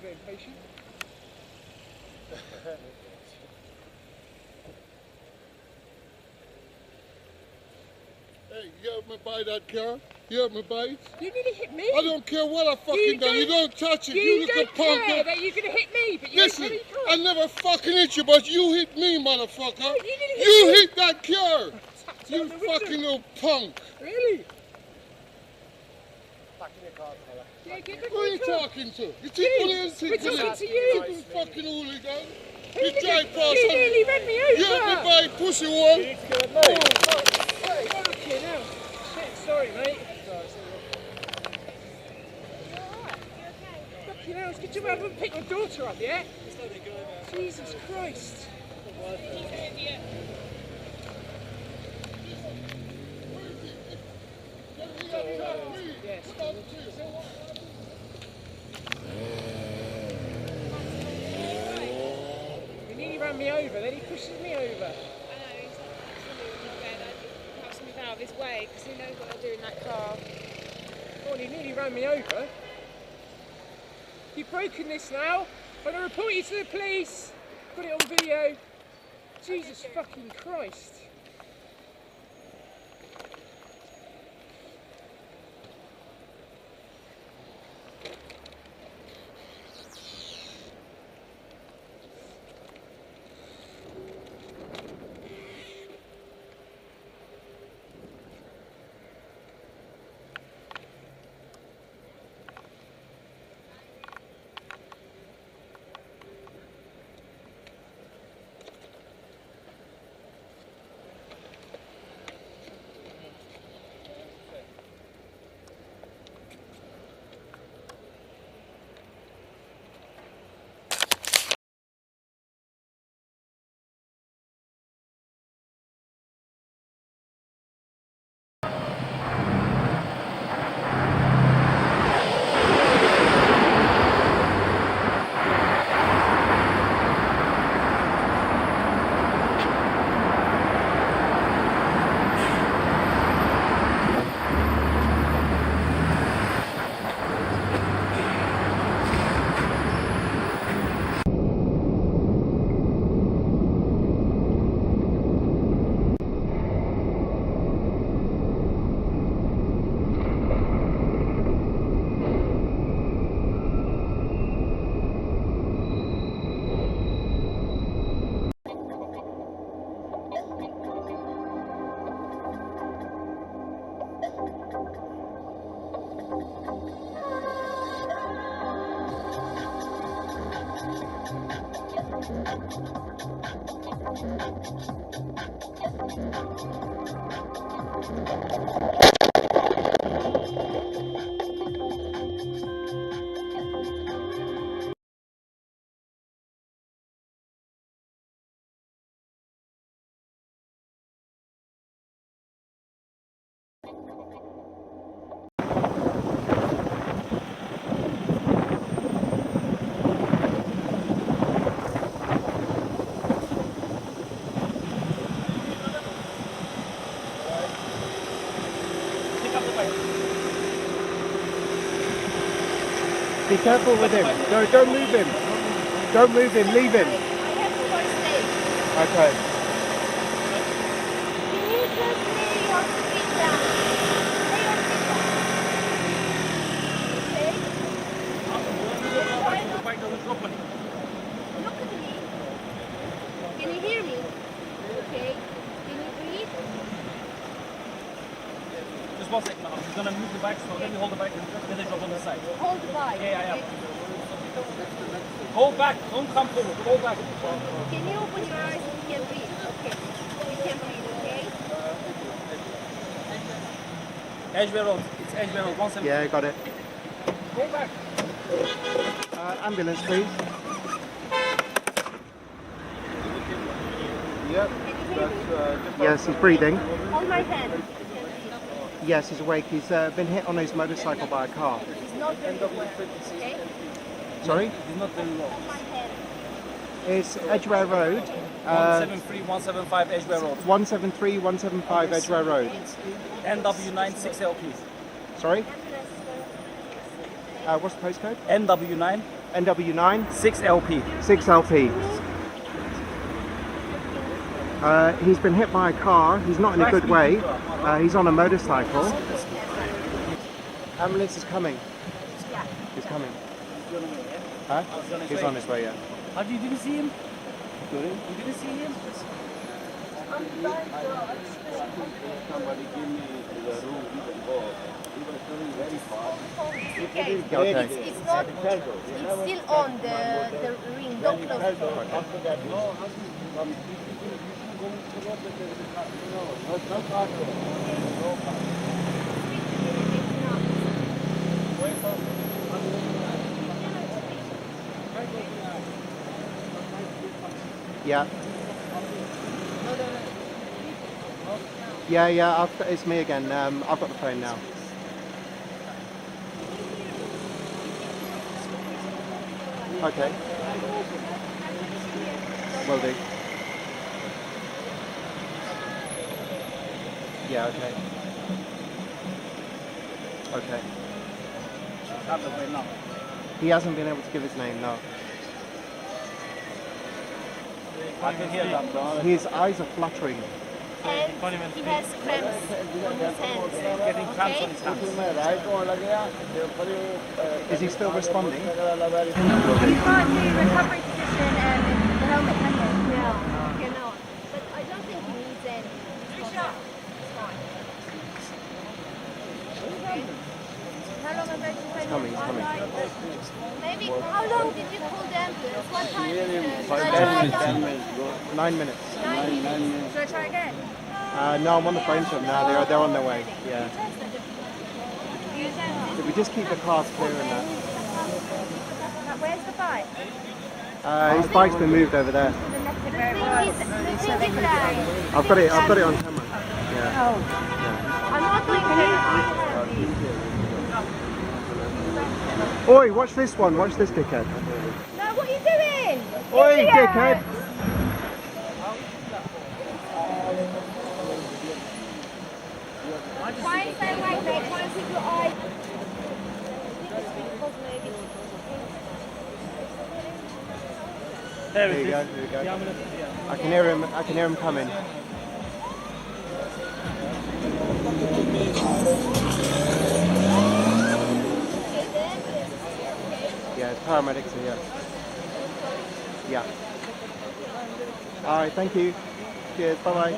very impatient. Hey, you help me buy that car? You help me buy it? You nearly hit me. I don't care what I fucking done. You don't touch it. You little don't punk. care that you're going to hit me, but you Listen, don't care I never fucking hit you, but you hit me, motherfucker. No, you nearly hit You me. hit that car. You fucking little punk. Really? Back in your car, fella. Yeah, get back Who are in you the car. talking to? You think You. what else We're talking to you. You fucking hooligan. Who You did drive past you something. nearly ran me over. You help me buy pussy one. You need to go with me. Fucking hell. Shit, sorry, mate. Fucking hell, it's good you haven't picked my daughter up yet. Jesus Christ. Yes. He nearly ran me over, then he pushes me over. I know, he's not going to perhaps move out of his way because he knows what they'll do in that car. Oh, he nearly ran me over. You've broken this now. I'm going to report you to the police. Got it on video. Jesus fucking Christ. Be careful with him. No, don't move him. Don't move him. Leave him. Okay. Can you just lay your feet down? Lay your feet down. Okay? Look at me. Can you hear me? Okay. Can you breathe? Just 1 second, madam. She's gonna move the bike, so let me hold the bike and get the drop on the side. Hold the bike. Yeah. Hold back, don't come forward, hold back. Can you open your eyes and you can breathe? Okay. You can breathe, okay? Edgeway Road, it's Edgeway Road, 170. Yeah, got it. Go back. Ambulance, please. Yep. Yes, he's breathing. Hold my hand. Yes, he's awake. He's been hit on his motorcycle by a car. It's not very well, okay? Sorry? He's not very low. Hold my hand. It's Edgware Road. 173, 175 Edgeway Road. 173, 175 Edgware Road. NW9 6L, please. Sorry? What's the postcode? NW9 NW9? 6LP. 6LP. He's been hit by a car. He's not in a good way. He's on a motorcycle. Ambulance is coming. He's coming. Huh? He's on his way, yeah. Did you see him? Sorry? You didn't see him? Somebody give me the room, we can go. He was coming very fast. Okay. It's not. It's still on the ring. Don't close it. After that, no, from going to road, there is a car. No car there. No car. Yeah. Yeah, it's me again. I've got the phone now. Okay. Will do. Yeah, okay. Okay. He hasn't been able to give his name, no. I can hear that. His eyes are fluttering. And he has cramps on his hands. Getting cramps on his hands. Is he still responding? You can't do recovery position and the helmet, can you? No. You cannot. But I don't think he needs any. It's fine. How long have I been He's coming, he's coming. Maybe, how long did you call the ambulance? What time? 9 minutes. 9 minutes. Should I try again? No, I'm on the phone to them now. They're on their way. Yeah. If we just keep the cars clear and that. Where's the bike? His bike's been moved over there. I've got it on camera. Yeah. I'm not going to. Oi, watch this one. Watch this dickhead. No, what are you doing? Oi, dickhead. Try and stay awake, mate. Try and keep your eye. There you go. There you go. I can hear him coming. Yeah, it's paramedics here. Yeah. All right, thank you. Cheers. Bye bye.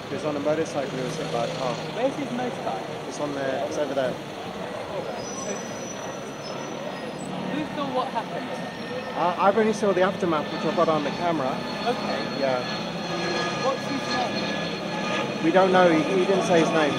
He was on a motorcycle, he was hit by a car. Where's his motorbike? It's on there, it's over there. Who saw what happened? I've only saw the aftermath, which I've got on the camera. Okay. Yeah. What's his name? We don't know, he didn't say his name.